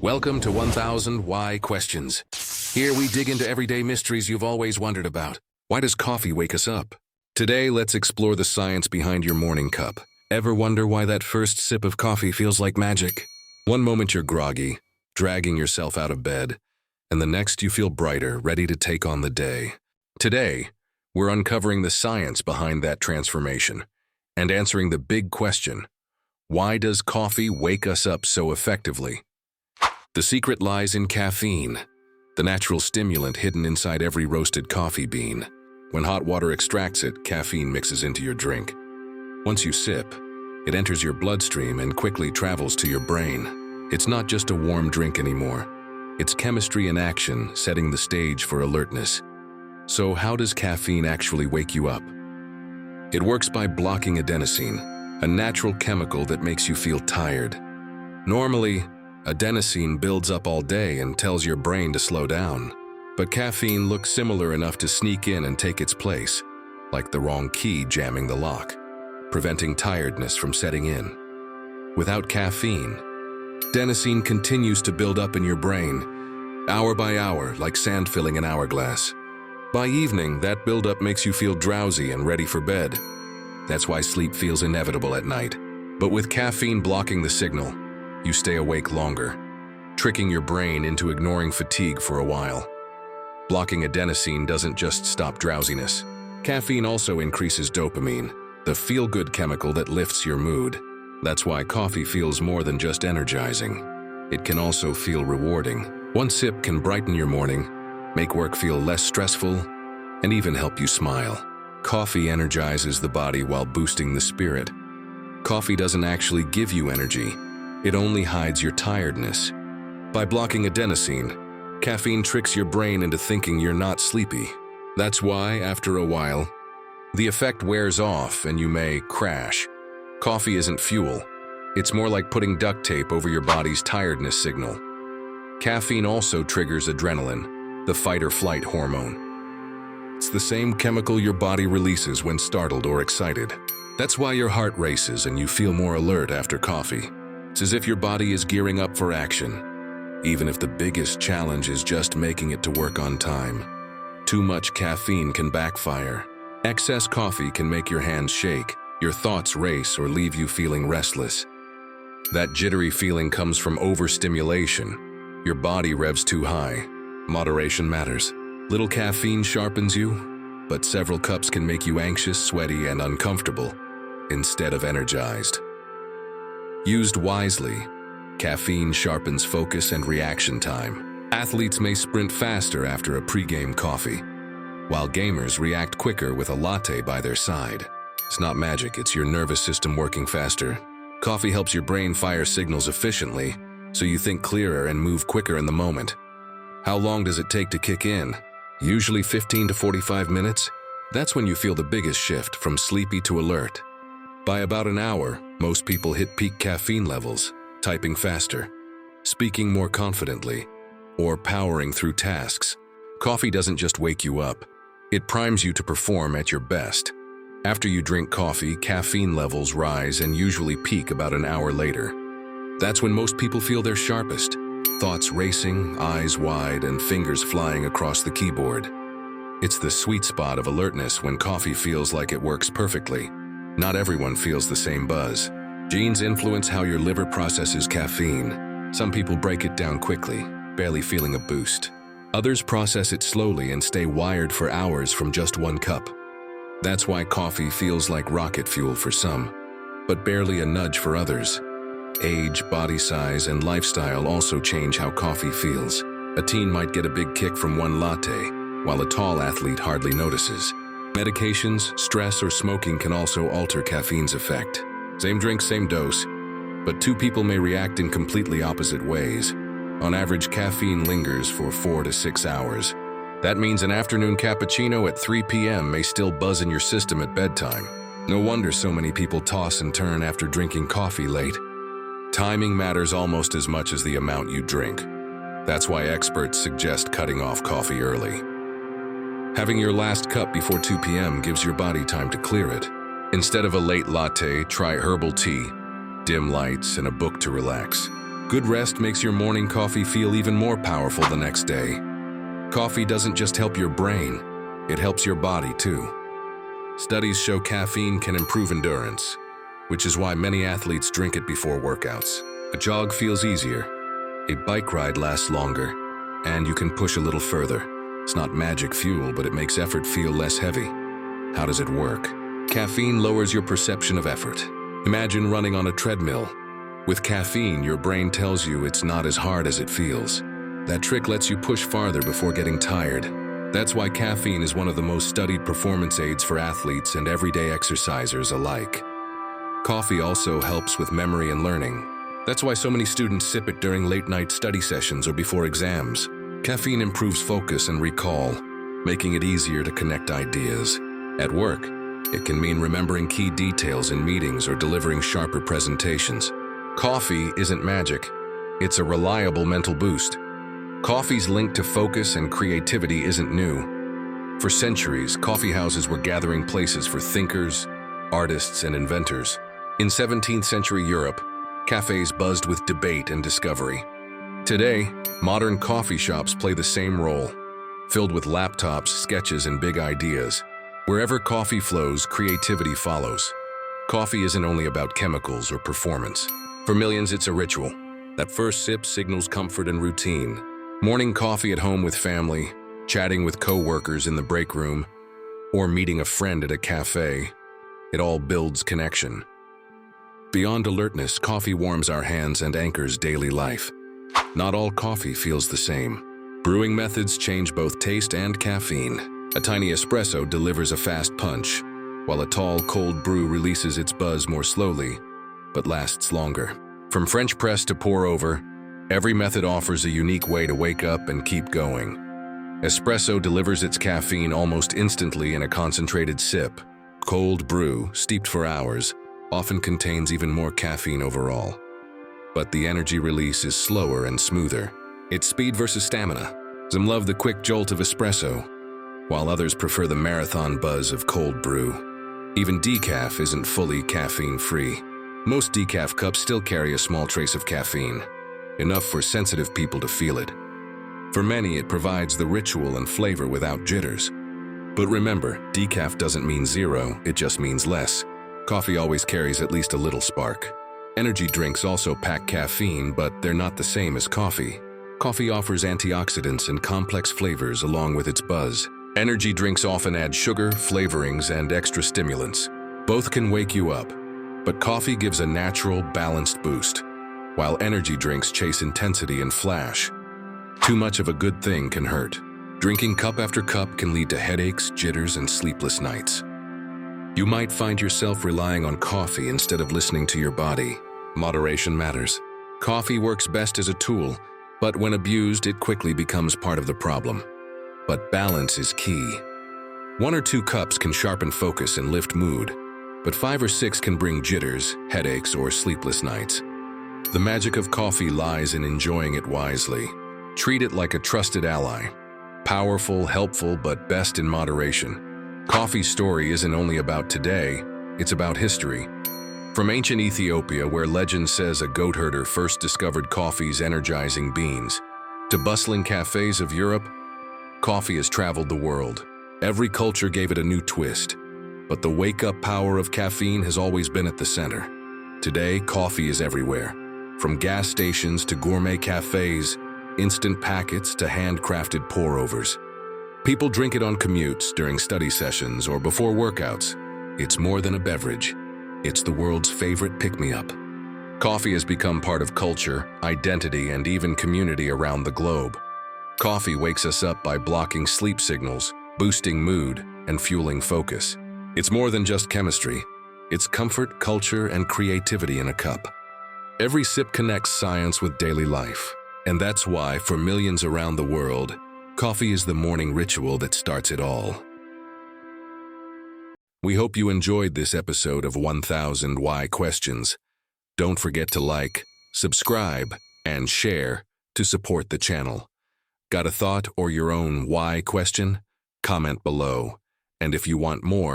Welcome to 1000 Why Questions. Here we dig into everyday mysteries you've always wondered about. Why does coffee wake us up? Today, let's explore the science behind your morning cup. Ever wonder why that first sip of coffee feels like magic? One moment you're groggy, dragging yourself out of bed, and the next you feel brighter, ready to take on the day. Today, we're uncovering the science behind that transformation and answering the big question, why does coffee wake us up so effectively? The secret lies in caffeine, the natural stimulant hidden inside every roasted coffee bean. When hot water extracts it, caffeine mixes into your drink. Once you sip, it enters your bloodstream and quickly travels to your brain. It's not just a warm drink anymore. It's chemistry in action, setting the stage for alertness. So how does caffeine actually wake you up? It works by blocking adenosine, a natural chemical that makes you feel tired. Normally, adenosine builds up all day and tells your brain to slow down. But caffeine looks similar enough to sneak in and take its place, like the wrong key jamming the lock, preventing tiredness from setting in. Without caffeine, adenosine continues to build up in your brain, hour by hour, like sand filling an hourglass. By evening, that buildup makes you feel drowsy and ready for bed. That's why sleep feels inevitable at night. But with caffeine blocking the signal, you stay awake longer, tricking your brain into ignoring fatigue for a while. Blocking adenosine doesn't just stop drowsiness. Caffeine also increases dopamine, the feel-good chemical that lifts your mood. That's why coffee feels more than just energizing. It can also feel rewarding. One sip can brighten your morning, make work feel less stressful, and even help you smile. Coffee energizes the body while boosting the spirit. Coffee doesn't actually give you energy. It only hides your tiredness. By blocking adenosine, caffeine tricks your brain into thinking you're not sleepy. That's why, after a while, the effect wears off and you may crash. Coffee isn't fuel. It's more like putting duct tape over your body's tiredness signal. Caffeine also triggers adrenaline, the fight-or-flight hormone. It's the same chemical your body releases when startled or excited. That's why your heart races and you feel more alert after coffee. It's as if your body is gearing up for action, even if the biggest challenge is just making it to work on time. Too much caffeine can backfire. Excess coffee can make your hands shake, your thoughts race, or leave you feeling restless. That jittery feeling comes from overstimulation. Your body revs too high. Moderation matters. Little caffeine sharpens you, but several cups can make you anxious, sweaty, and uncomfortable, instead of energized. Used wisely, caffeine sharpens focus and reaction time. Athletes may sprint faster after a pre-game coffee, while gamers react quicker with a latte by their side. It's not magic, it's your nervous system working faster. Coffee helps your brain fire signals efficiently, so you think clearer and move quicker in the moment. How long does it take to kick in? Usually 15 to 45 minutes. That's when you feel the biggest shift from sleepy to alert. By about an hour, most people hit peak caffeine levels, typing faster, speaking more confidently, or powering through tasks. Coffee doesn't just wake you up, it primes you to perform at your best. After you drink coffee, caffeine levels rise and usually peak about an hour later. That's when most people feel their sharpest, thoughts racing, eyes wide, and fingers flying across the keyboard. It's the sweet spot of alertness when coffee feels like it works perfectly. Not everyone feels the same buzz. Genes influence how your liver processes caffeine. Some people break it down quickly, barely feeling a boost. Others process it slowly and stay wired for hours from just one cup. That's why coffee feels like rocket fuel for some, but barely a nudge for others. Age, body size, and lifestyle also change how coffee feels. A teen might get a big kick from one latte, while a tall athlete hardly notices. Medications, stress, or smoking can also alter caffeine's effect. Same drink, same dose, but two people may react in completely opposite ways. On average, caffeine lingers for 4 to 6 hours. That means an afternoon cappuccino at 3 p.m. may still buzz in your system at bedtime. No wonder so many people toss and turn after drinking coffee late. Timing matters almost as much as the amount you drink. That's why experts suggest cutting off coffee early. Having your last cup before 2 p.m. gives your body time to clear it. Instead of a late latte, try herbal tea, dim lights, and a book to relax. Good rest makes your morning coffee feel even more powerful the next day. Coffee doesn't just help your brain, it helps your body too. Studies show caffeine can improve endurance, which is why many athletes drink it before workouts. A jog feels easier, a bike ride lasts longer, and you can push a little further. It's not magic fuel, but it makes effort feel less heavy. How does it work? Caffeine lowers your perception of effort. Imagine running on a treadmill. With caffeine, your brain tells you it's not as hard as it feels. That trick lets you push farther before getting tired. That's why caffeine is one of the most studied performance aids for athletes and everyday exercisers alike. Coffee also helps with memory and learning. That's why so many students sip it during late-night study sessions or before exams. Caffeine improves focus and recall, making it easier to connect ideas. At work, it can mean remembering key details in meetings or delivering sharper presentations. Coffee isn't magic, it's a reliable mental boost. Coffee's link to focus and creativity isn't new. For centuries, coffee houses were gathering places for thinkers, artists, and inventors. In 17th century Europe, cafes buzzed with debate and discovery. Today, modern coffee shops play the same role, filled with laptops, sketches, and big ideas. Wherever coffee flows, creativity follows. Coffee isn't only about chemicals or performance. For millions, it's a ritual. That first sip signals comfort and routine. Morning coffee at home with family, chatting with co-workers in the break room, or meeting a friend at a cafe. It all builds connection. Beyond alertness, coffee warms our hands and anchors daily life. Not all coffee feels the same. Brewing methods change both taste and caffeine. A tiny espresso delivers a fast punch, while a tall, cold brew releases its buzz more slowly, but lasts longer. From French press to pour over, every method offers a unique way to wake up and keep going. Espresso delivers its caffeine almost instantly in a concentrated sip. Cold brew, steeped for hours, often contains even more caffeine overall. But the energy release is slower and smoother. It's speed versus stamina. Some love the quick jolt of espresso, while others prefer the marathon buzz of cold brew. Even decaf isn't fully caffeine-free. Most decaf cups still carry a small trace of caffeine, enough for sensitive people to feel it. For many, it provides the ritual and flavor without jitters. But remember, decaf doesn't mean zero, it just means less. Coffee always carries at least a little spark. Energy drinks also pack caffeine, but they're not the same as coffee. Coffee offers antioxidants and complex flavors along with its buzz. Energy drinks often add sugar, flavorings, and extra stimulants. Both can wake you up, but coffee gives a natural, balanced boost, while energy drinks chase intensity and flash. Too much of a good thing can hurt. Drinking cup after cup can lead to headaches, jitters, and sleepless nights. You might find yourself relying on coffee instead of listening to your body. Moderation matters. Coffee works best as a tool, but when abused, it quickly becomes part of the problem. But balance is key. 1 or 2 cups can sharpen focus and lift mood, but 5 or 6 can bring jitters, headaches, or sleepless nights. The magic of coffee lies in enjoying it wisely. Treat it like a trusted ally. Powerful, helpful, but best in moderation. Coffee's story isn't only about today, it's about history. From ancient Ethiopia, where legend says a goat herder first discovered coffee's energizing beans, to bustling cafes of Europe, coffee has traveled the world. Every culture gave it a new twist, but the wake-up power of caffeine has always been at the center. Today, coffee is everywhere. From gas stations to gourmet cafes, instant packets to handcrafted pour-overs. People drink it on commutes, during study sessions, or before workouts. It's more than a beverage. It's the world's favorite pick-me-up. Coffee has become part of culture, identity, and even community around the globe. Coffee wakes us up by blocking sleep signals, boosting mood, and fueling focus. It's more than just chemistry. It's comfort, culture, and creativity in a cup. Every sip connects science with daily life. And that's why, for millions around the world, coffee is the morning ritual that starts it all. We hope you enjoyed this episode of 1000 Why Questions. Don't forget to like, subscribe, and share to support the channel. Got a thought or your own why question? Comment below. And if you want more,